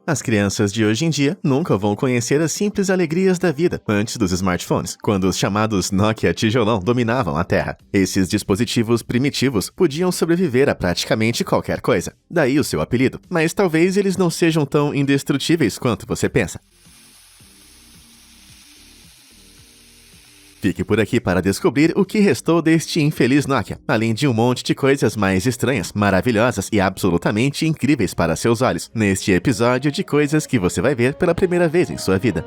As crianças de hoje em dia nunca vão conhecer as simples alegrias da vida antes dos smartphones, quando os chamados Nokia tijolão dominavam a Terra. Esses dispositivos primitivos podiam sobreviver a praticamente qualquer coisa, daí o seu apelido, mas talvez eles não sejam tão indestrutíveis quanto você pensa. Fique por aqui para descobrir o que restou deste infeliz Nokia, além de um monte de coisas mais estranhas, maravilhosas e absolutamente incríveis para seus olhos, neste episódio de coisas que você vai ver pela primeira vez em sua vida.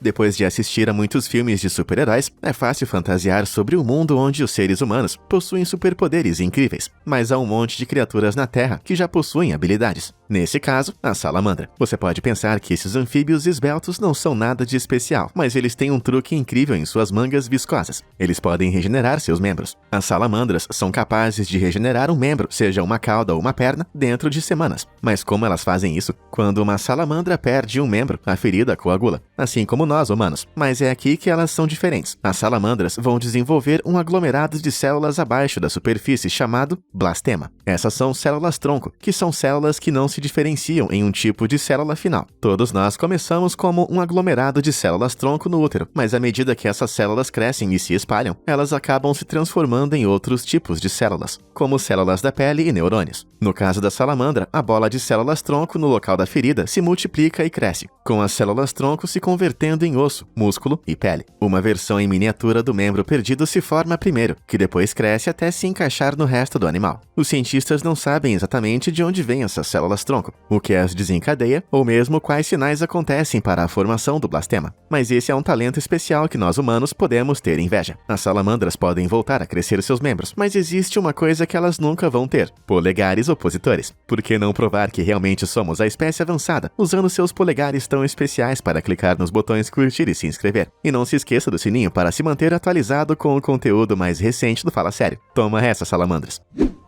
Depois de assistir a muitos filmes de super-heróis, é fácil fantasiar sobre um mundo onde os seres humanos possuem superpoderes incríveis, mas há um monte de criaturas na Terra que já possuem habilidades. Nesse caso, a salamandra. Você pode pensar que esses anfíbios esbeltos não são nada de especial, mas eles têm um truque incrível em suas mangas viscosas. Eles podem regenerar seus membros. As salamandras são capazes de regenerar um membro, seja uma cauda ou uma perna, dentro de semanas. Mas como elas fazem isso? Quando uma salamandra perde um membro, a ferida coagula, assim como nós humanos. Mas é aqui que elas são diferentes. As salamandras vão desenvolver um aglomerado de células abaixo da superfície chamado blastema. Essas são células-tronco, que são células que não se diferenciam em um tipo de célula final. Todos nós começamos como um aglomerado de células-tronco no útero, mas à medida que essas células crescem e se espalham, elas acabam se transformando em outros tipos de células, como células da pele e neurônios. No caso da salamandra, a bola de células-tronco no local da ferida se multiplica e cresce, com as células-tronco se convertendo em osso, músculo e pele. Uma versão em miniatura do membro perdido se forma primeiro, que depois cresce até se encaixar no resto do animal. Os cientistas não sabem exatamente de onde vêm essas células-tronco, o que as desencadeia, ou mesmo quais sinais acontecem para a formação do blastema. Mas esse é um talento especial que nós humanos podemos ter inveja. As salamandras podem voltar a crescer seus membros, mas existe uma coisa que elas nunca vão ter: polegares opositores. Por que não provar que realmente somos a espécie avançada, usando seus polegares tão especiais para clicar nos botões curtir e se inscrever? E não se esqueça do sininho para se manter atualizado com o conteúdo mais recente do Fala Sério. Toma essa, salamandras!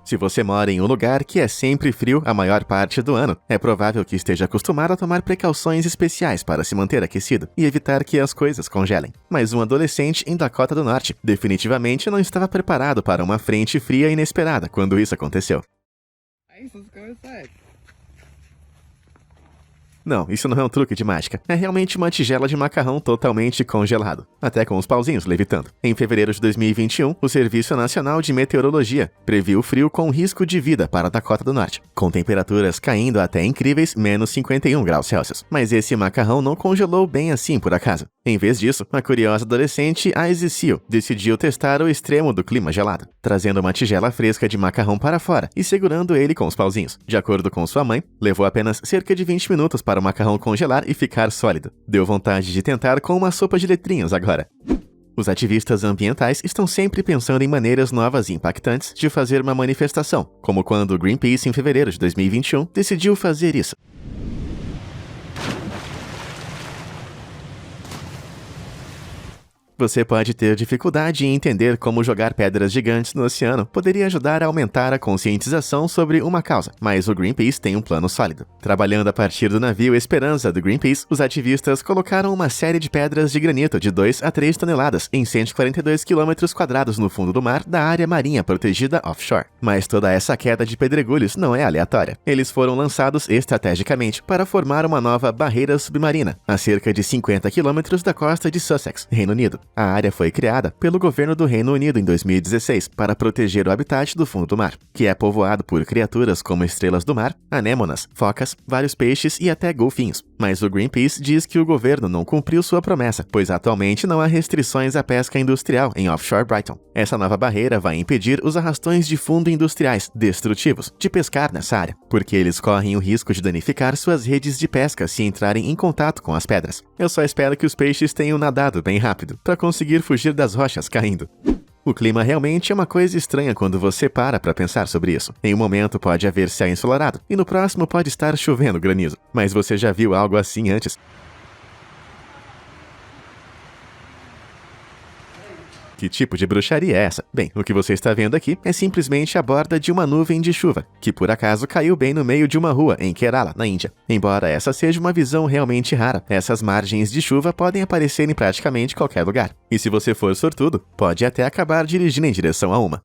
Se você mora em um lugar que é sempre frio a maior parte do ano, é provável que esteja acostumado a tomar precauções especiais para se manter aquecido e evitar que as coisas congelem. Mas um adolescente em Dakota do Norte definitivamente não estava preparado para uma frente fria inesperada quando isso aconteceu. Não, isso não é um truque de mágica. É realmente uma tigela de macarrão totalmente congelado, até com os pauzinhos levitando. Em fevereiro de 2021, o Serviço Nacional de Meteorologia previu frio com risco de vida para a Dakota do Norte, com temperaturas caindo até incríveis menos 51 graus Celsius. Mas esse macarrão não congelou bem assim por acaso. Em vez disso, a curiosa adolescente Izzy Seal decidiu testar o extremo do clima gelado, trazendo uma tigela fresca de macarrão para fora e segurando ele com os pauzinhos. De acordo com sua mãe, levou apenas cerca de 20 minutos para o macarrão congelar e ficar sólido. Deu vontade de tentar com uma sopa de letrinhos agora. Os ativistas ambientais estão sempre pensando em maneiras novas e impactantes de fazer uma manifestação, como quando o Greenpeace, em fevereiro de 2021, decidiu fazer isso. Você pode ter dificuldade em entender como jogar pedras gigantes no oceano poderia ajudar a aumentar a conscientização sobre uma causa, mas o Greenpeace tem um plano sólido. Trabalhando a partir do navio Esperança do Greenpeace, os ativistas colocaram uma série de pedras de granito de 2 a 3 toneladas em 142 km² no fundo do mar da área marinha protegida offshore. Mas toda essa queda de pedregulhos não é aleatória. Eles foram lançados estrategicamente para formar uma nova barreira submarina, a cerca de 50 km da costa de Sussex, Reino Unido. A área foi criada pelo governo do Reino Unido em 2016 para proteger o habitat do fundo do mar, que é povoado por criaturas como estrelas do mar, anêmonas, focas, vários peixes e até golfinhos. Mas o Greenpeace diz que o governo não cumpriu sua promessa, pois atualmente não há restrições à pesca industrial em offshore Brighton. Essa nova barreira vai impedir os arrastões de fundo industriais destrutivos de pescar nessa área, porque eles correm o risco de danificar suas redes de pesca se entrarem em contato com as pedras. Eu só espero que os peixes tenham nadado bem rápido para conseguir fugir das rochas caindo. O clima realmente é uma coisa estranha quando você para pensar sobre isso. Em um momento pode haver céu ensolarado e no próximo pode estar chovendo granizo. Mas você já viu algo assim antes? Que tipo de bruxaria é essa? Bem, o que você está vendo aqui é simplesmente a borda de uma nuvem de chuva, que por acaso caiu bem no meio de uma rua em Kerala, na Índia. Embora essa seja uma visão realmente rara, essas margens de chuva podem aparecer em praticamente qualquer lugar. E se você for sortudo, pode até acabar dirigindo em direção a uma.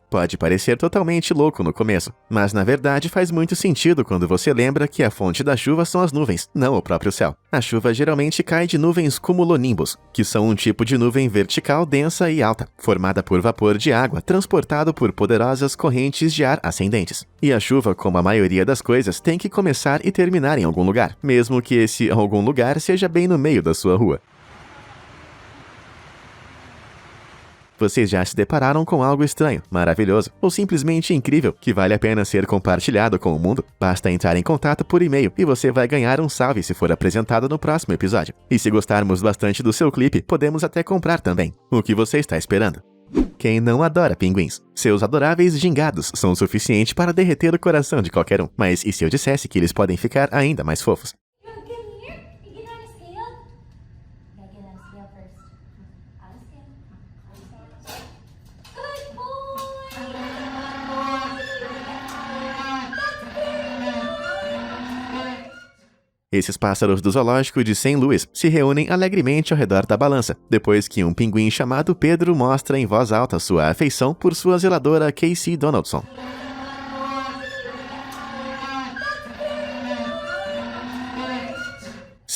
Pode parecer totalmente louco no começo, mas na verdade faz muito sentido quando você lembra que a fonte da chuva são as nuvens, não o próprio céu. A chuva geralmente cai de nuvens cumulonimbus, que são um tipo de nuvem vertical densa e alta, formada por vapor de água transportado por poderosas correntes de ar ascendentes. E a chuva, como a maioria das coisas, tem que começar e terminar em algum lugar, mesmo que esse algum lugar seja bem no meio da sua rua. Vocês já se depararam com algo estranho, maravilhoso ou simplesmente incrível que vale a pena ser compartilhado com o mundo? Basta entrar em contato por e-mail e você vai ganhar um salve se for apresentado no próximo episódio. E se gostarmos bastante do seu clipe, podemos até comprar também. O que você está esperando? Quem não adora pinguins? Seus adoráveis gingados são o suficiente para derreter o coração de qualquer um. Mas e se eu dissesse que eles podem ficar ainda mais fofos? Esses pássaros do zoológico de St. Louis se reúnem alegremente ao redor da balança, depois que um pinguim chamado Pedro mostra em voz alta sua afeição por sua zeladora Casey Donaldson.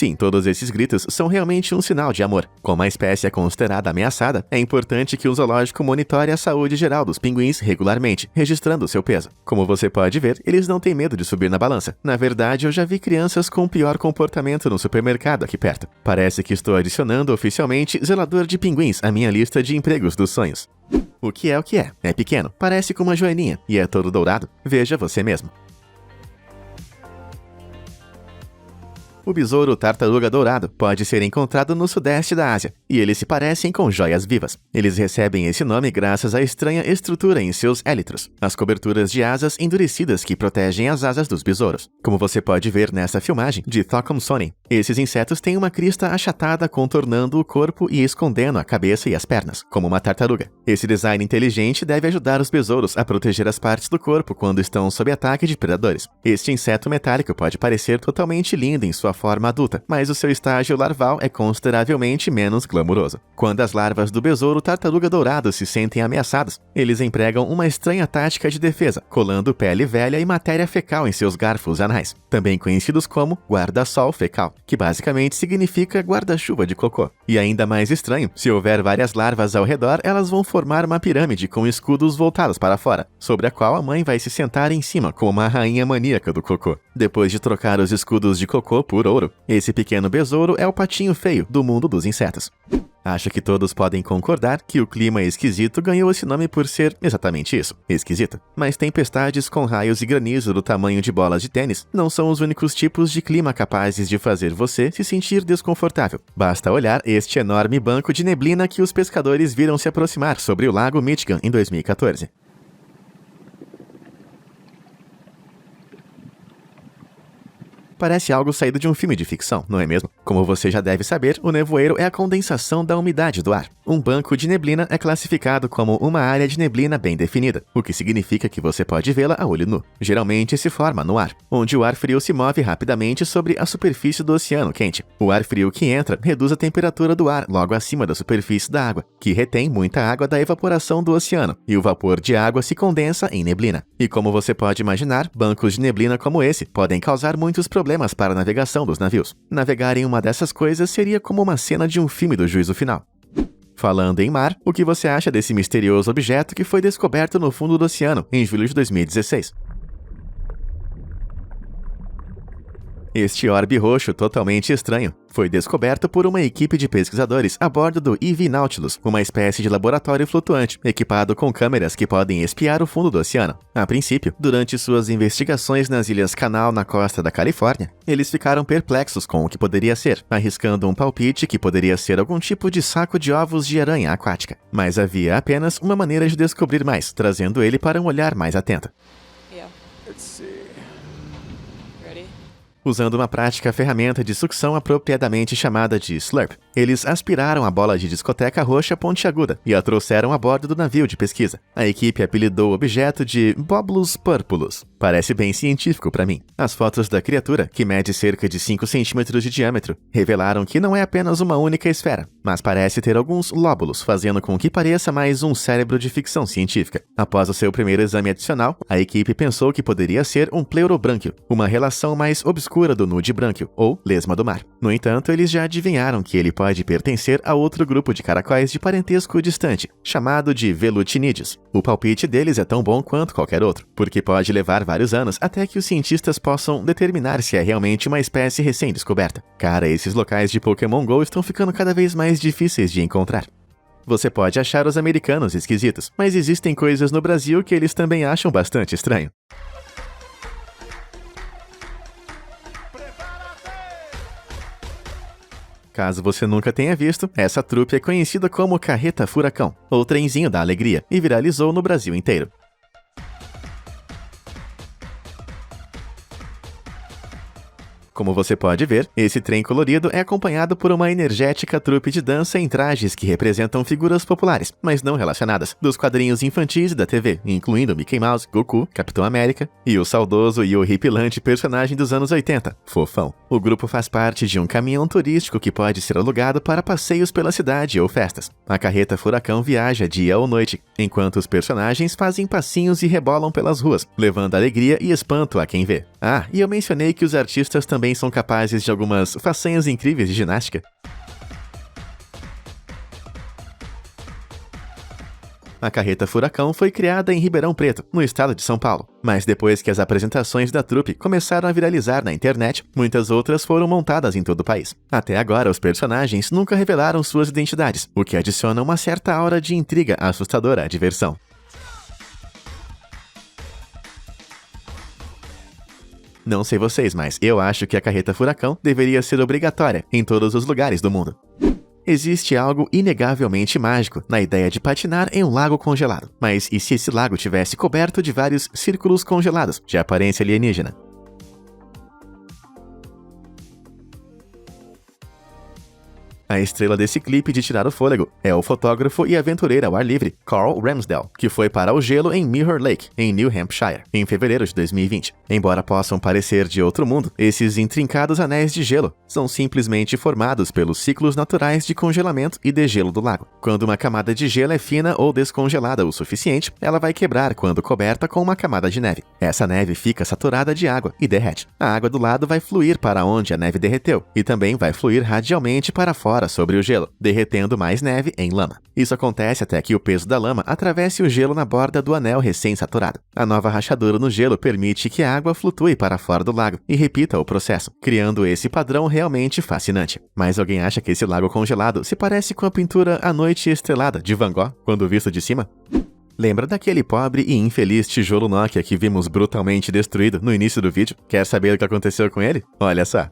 Sim, todos esses gritos são realmente um sinal de amor. Como a espécie é considerada ameaçada, é importante que o zoológico monitore a saúde geral dos pinguins regularmente, registrando seu peso. Como você pode ver, eles não têm medo de subir na balança. Na verdade, eu já vi crianças com pior comportamento no supermercado aqui perto. Parece que estou adicionando oficialmente zelador de pinguins à minha lista de empregos dos sonhos. O que é o que é? É pequeno, parece com uma joaninha e é todo dourado. Veja você mesmo. O besouro tartaruga dourado pode ser encontrado no sudeste da Ásia, e eles se parecem com joias vivas. Eles recebem esse nome graças à estranha estrutura em seus élitros, as coberturas de asas endurecidas que protegem as asas dos besouros. Como você pode ver nessa filmagem de Thomsone, esses insetos têm uma crista achatada contornando o corpo e escondendo a cabeça e as pernas, como uma tartaruga. Esse design inteligente deve ajudar os besouros a proteger as partes do corpo quando estão sob ataque de predadores. Este inseto metálico pode parecer totalmente lindo em sua forma adulta, mas o seu estágio larval é consideravelmente menos glamuroso. Quando as larvas do besouro tartaruga dourado se sentem ameaçadas, eles empregam uma estranha tática de defesa, colando pele velha e matéria fecal em seus garfos anais, também conhecidos como guarda-sol fecal, que basicamente significa guarda-chuva de cocô. E ainda mais estranho, se houver várias larvas ao redor, elas vão formar uma pirâmide com escudos voltados para fora, sobre a qual a mãe vai se sentar em cima como uma rainha maníaca do cocô. Depois de trocar os escudos de cocô por ouro, esse pequeno besouro é o patinho feio do mundo dos insetos. Acho que todos podem concordar que o clima esquisito ganhou esse nome por ser exatamente isso, esquisito. Mas tempestades com raios e granizo do tamanho de bolas de tênis não são os únicos tipos de clima capazes de fazer você se sentir desconfortável. Basta olhar este enorme banco de neblina que os pescadores viram se aproximar sobre o lago Michigan em 2014. Parece algo saído de um filme de ficção, não é mesmo? Como você já deve saber, o nevoeiro é a condensação da umidade do ar. Um banco de neblina é classificado como uma área de neblina bem definida, o que significa que você pode vê-la a olho nu. Geralmente se forma no ar, onde o ar frio se move rapidamente sobre a superfície do oceano quente. O ar frio que entra reduz a temperatura do ar logo acima da superfície da água, que retém muita água da evaporação do oceano, e o vapor de água se condensa em neblina. E como você pode imaginar, bancos de neblina como esse podem causar muitos problemas para a navegação dos navios. Navegar em uma dessas coisas seria como uma cena de um filme do juízo final. Falando em mar, o que você acha desse misterioso objeto que foi descoberto no fundo do oceano em julho de 2016? Este orbe roxo totalmente estranho foi descoberto por uma equipe de pesquisadores a bordo do EV Nautilus, uma espécie de laboratório flutuante, equipado com câmeras que podem espiar o fundo do oceano. A princípio, durante suas investigações nas Ilhas Canal na costa da Califórnia, eles ficaram perplexos com o que poderia ser, arriscando um palpite que poderia ser algum tipo de saco de ovos de aranha aquática. Mas havia apenas uma maneira de descobrir mais, trazendo ele para um olhar mais atento. Usando uma prática ferramenta de sucção apropriadamente chamada de slurp. Eles aspiraram a bola de discoteca roxa pontiaguda e a trouxeram a bordo do navio de pesquisa. A equipe apelidou o objeto de Bobulus purpurus. Parece bem científico para mim. As fotos da criatura, que mede cerca de 5 centímetros de diâmetro, revelaram que não é apenas uma única esfera, mas parece ter alguns lóbulos, fazendo com que pareça mais um cérebro de ficção científica. Após o seu primeiro exame adicional, a equipe pensou que poderia ser um pleurobrânquio, uma relação mais obscura do nude brânquio, ou lesma do mar. No entanto, eles já adivinharam que ele pode pertencer a outro grupo de caracóis de parentesco distante, chamado de velutinídeos. O palpite deles é tão bom quanto qualquer outro, porque pode levar vários anos até que os cientistas possam determinar se é realmente uma espécie recém-descoberta. Cara, esses locais de Pokémon GO estão ficando cada vez mais difíceis de encontrar. Você pode achar os americanos esquisitos, mas existem coisas no Brasil que eles também acham bastante estranho. Caso você nunca tenha visto, essa trupe é conhecida como Carreta Furacão, ou Trenzinho da Alegria, e viralizou no Brasil inteiro. Como você pode ver, esse trem colorido é acompanhado por uma energética trupe de dança em trajes que representam figuras populares, mas não relacionadas, dos quadrinhos infantis e da TV, incluindo Mickey Mouse, Goku, Capitão América e o saudoso e horripilante personagem dos anos 80, Fofão. O grupo faz parte de um caminhão turístico que pode ser alugado para passeios pela cidade ou festas. A Carreta Furacão viaja dia ou noite, enquanto os personagens fazem passinhos e rebolam pelas ruas, levando alegria e espanto a quem vê. Ah, e eu mencionei que os artistas também são capazes de algumas façanhas incríveis de ginástica. A Carreta Furacão foi criada em Ribeirão Preto, no estado de São Paulo. Mas depois que as apresentações da trupe começaram a viralizar na internet, muitas outras foram montadas em todo o país. Até agora, os personagens nunca revelaram suas identidades, o que adiciona uma certa aura de intriga assustadora à diversão. Não sei vocês, mas eu acho que a Carreta Furacão deveria ser obrigatória em todos os lugares do mundo. Existe algo inegavelmente mágico na ideia de patinar em um lago congelado. Mas e se esse lago tivesse coberto de vários círculos congelados, de aparência alienígena? A estrela desse clipe de tirar o fôlego é o fotógrafo e aventureiro ao ar livre Carl Ramsdell, que foi para o gelo em Mirror Lake, em New Hampshire, em fevereiro de 2020. Embora possam parecer de outro mundo, esses intrincados anéis de gelo são simplesmente formados pelos ciclos naturais de congelamento e degelo do lago. Quando uma camada de gelo é fina ou descongelada o suficiente, ela vai quebrar quando coberta com uma camada de neve. Essa neve fica saturada de água e derrete. A água do lado vai fluir para onde a neve derreteu e também vai fluir radialmente para fora sobre o gelo, derretendo mais neve em lama. Isso acontece até que o peso da lama atravesse o gelo na borda do anel recém-saturado. A nova rachadura no gelo permite que a água flutue para fora do lago e repita o processo, criando esse padrão realmente fascinante. Mas alguém acha que esse lago congelado se parece com a pintura A Noite Estrelada de Van Gogh, quando visto de cima? Lembra daquele pobre e infeliz tijolo Nokia que vimos brutalmente destruído no início do vídeo? Quer saber o que aconteceu com ele? Olha só.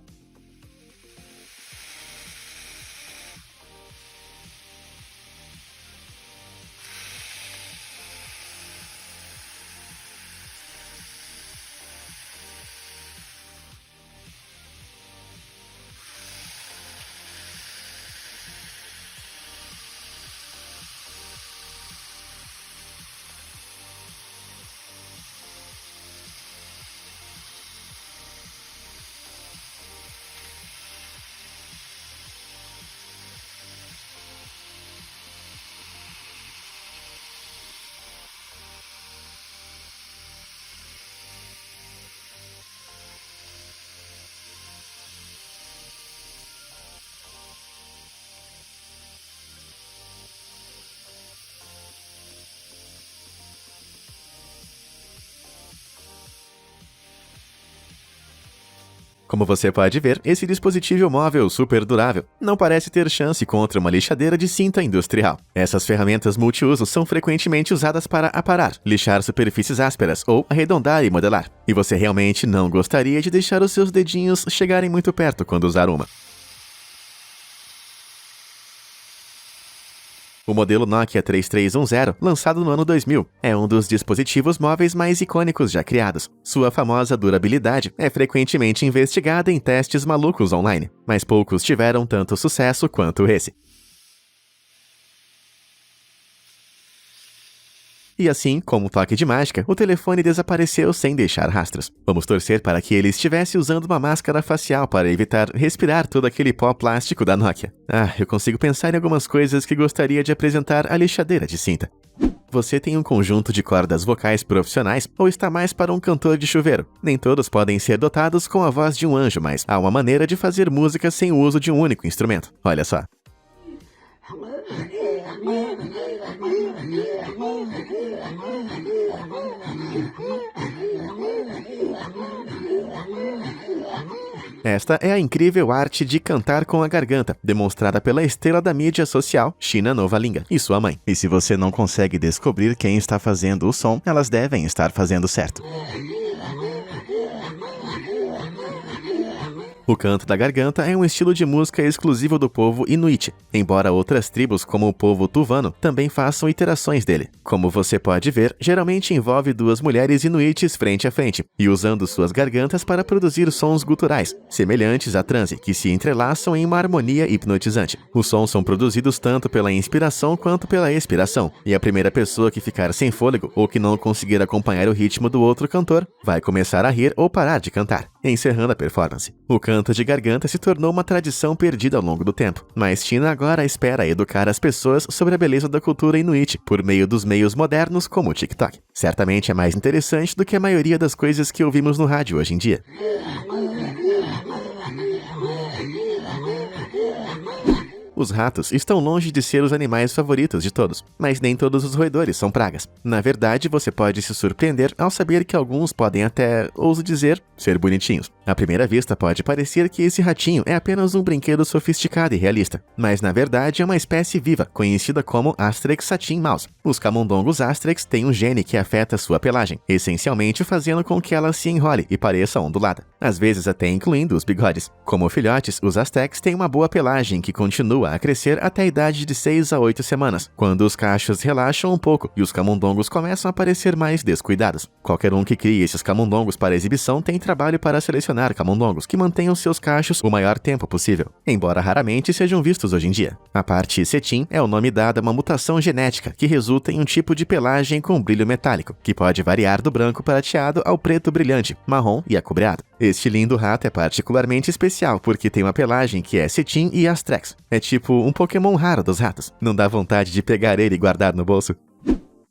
Como você pode ver, esse dispositivo móvel super durável não parece ter chance contra uma lixadeira de cinta industrial. Essas ferramentas multiuso são frequentemente usadas para aparar, lixar superfícies ásperas ou arredondar e modelar. E você realmente não gostaria de deixar os seus dedinhos chegarem muito perto quando usar uma. O modelo Nokia 3310, lançado no ano 2000, é um dos dispositivos móveis mais icônicos já criados. Sua famosa durabilidade é frequentemente investigada em testes malucos online, mas poucos tiveram tanto sucesso quanto esse. E assim, como um toque de mágica, o telefone desapareceu sem deixar rastros. Vamos torcer para que ele estivesse usando uma máscara facial para evitar respirar todo aquele pó plástico da Nokia. Eu consigo pensar em algumas coisas que gostaria de apresentar à lixadeira de cinta. Você tem um conjunto de cordas vocais profissionais ou está mais para um cantor de chuveiro? Nem todos podem ser dotados com a voz de um anjo, mas há uma maneira de fazer música sem o uso de um único instrumento. Olha só. Esta é a incrível arte de cantar com a garganta, demonstrada pela estrela da mídia social, China Novalinga, e sua mãe. E se você não consegue descobrir quem está fazendo o som, elas devem estar fazendo certo. O canto da garganta é um estilo de música exclusivo do povo Inuit, embora outras tribos, como o povo Tuvano, também façam iterações dele. Como você pode ver, geralmente envolve duas mulheres Inuites frente a frente, e usando suas gargantas para produzir sons guturais, semelhantes a transe, que se entrelaçam em uma harmonia hipnotizante. Os sons são produzidos tanto pela inspiração quanto pela expiração, e a primeira pessoa que ficar sem fôlego ou que não conseguir acompanhar o ritmo do outro cantor, vai começar a rir ou parar de cantar, encerrando a performance. O canto de garganta se tornou uma tradição perdida ao longo do tempo, mas China agora espera educar as pessoas sobre a beleza da cultura Inuit por meio dos meios modernos como o TikTok. Certamente é mais interessante do que a maioria das coisas que ouvimos no rádio hoje em dia. Os ratos estão longe de ser os animais favoritos de todos, mas nem todos os roedores são pragas. Na verdade, você pode se surpreender ao saber que alguns podem até, ouso dizer, ser bonitinhos. À primeira vista pode parecer que esse ratinho é apenas um brinquedo sofisticado e realista, mas na verdade é uma espécie viva, conhecida como Asterix Satin Mouse. Os camundongos Asterix têm um gene que afeta sua pelagem, essencialmente fazendo com que ela se enrole e pareça ondulada, às vezes até incluindo os bigodes. Como filhotes, os Aztecs têm uma boa pelagem que continua a crescer até a idade de 6 a 8 semanas, quando os cachos relaxam um pouco e os camundongos começam a parecer mais descuidados. Qualquer um que crie esses camundongos para exibição tem trabalho para selecionar camundongos que mantenham seus cachos o maior tempo possível, embora raramente sejam vistos hoje em dia. A parte cetim é o nome dado a uma mutação genética que resulta em um tipo de pelagem com brilho metálico, que pode variar do branco prateado ao preto brilhante, marrom e acobreado. Este lindo rato é particularmente especial porque tem uma pelagem que é cetim e Asterix. É tipo um Pokémon raro dos ratos. Não dá vontade de pegar ele e guardar no bolso?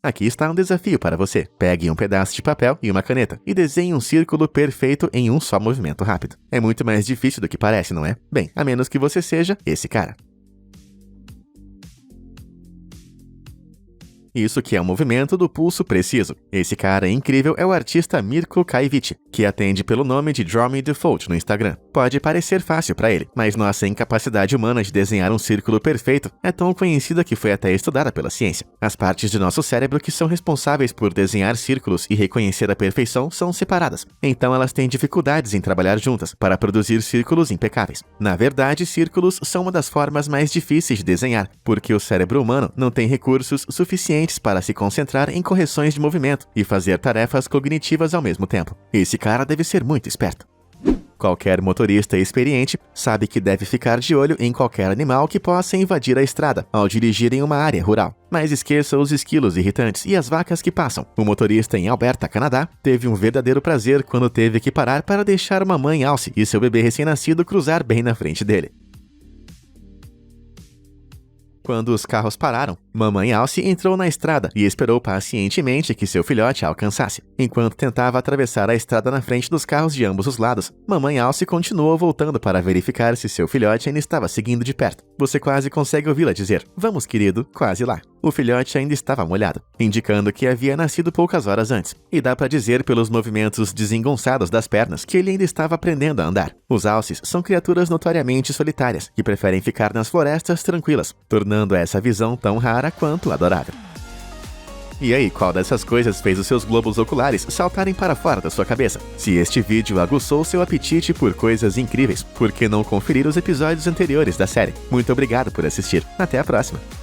Aqui está um desafio para você. Pegue um pedaço de papel e uma caneta e desenhe um círculo perfeito em um só movimento rápido. É muito mais difícil do que parece, não é? Bem, a menos que você seja esse cara. Isso que é um movimento do pulso preciso. Esse cara incrível é o artista Mirko Kaivici, que atende pelo nome de Draw Me Default no Instagram. Pode parecer fácil para ele, mas nossa incapacidade humana de desenhar um círculo perfeito é tão conhecida que foi até estudada pela ciência. As partes de nosso cérebro que são responsáveis por desenhar círculos e reconhecer a perfeição são separadas, então elas têm dificuldades em trabalhar juntas para produzir círculos impecáveis. Na verdade, círculos são uma das formas mais difíceis de desenhar, porque o cérebro humano não tem recursos suficientes para se concentrar em correções de movimento e fazer tarefas cognitivas ao mesmo tempo. Esse cara deve ser muito esperto. Qualquer motorista experiente sabe que deve ficar de olho em qualquer animal que possa invadir a estrada ao dirigir em uma área rural. Mas esqueça os esquilos irritantes e as vacas que passam. O motorista em Alberta, Canadá, teve um verdadeiro prazer quando teve que parar para deixar uma mãe alce e seu bebê recém-nascido cruzar bem na frente dele. Quando os carros pararam, mamãe Alce entrou na estrada e esperou pacientemente que seu filhote a alcançasse. Enquanto tentava atravessar a estrada na frente dos carros de ambos os lados, mamãe Alce continuou voltando para verificar se seu filhote ainda estava seguindo de perto. Você quase consegue ouvi-la dizer: "Vamos, querido, quase lá." O filhote ainda estava molhado, indicando que havia nascido poucas horas antes. E dá para dizer pelos movimentos desengonçados das pernas que ele ainda estava aprendendo a andar. Os alces são criaturas notoriamente solitárias, que preferem ficar nas florestas tranquilas, tornando essa visão tão rara quanto adorável. E aí, qual dessas coisas fez os seus globos oculares saltarem para fora da sua cabeça? Se este vídeo aguçou seu apetite por coisas incríveis, por que não conferir os episódios anteriores da série? Muito obrigado por assistir. Até a próxima!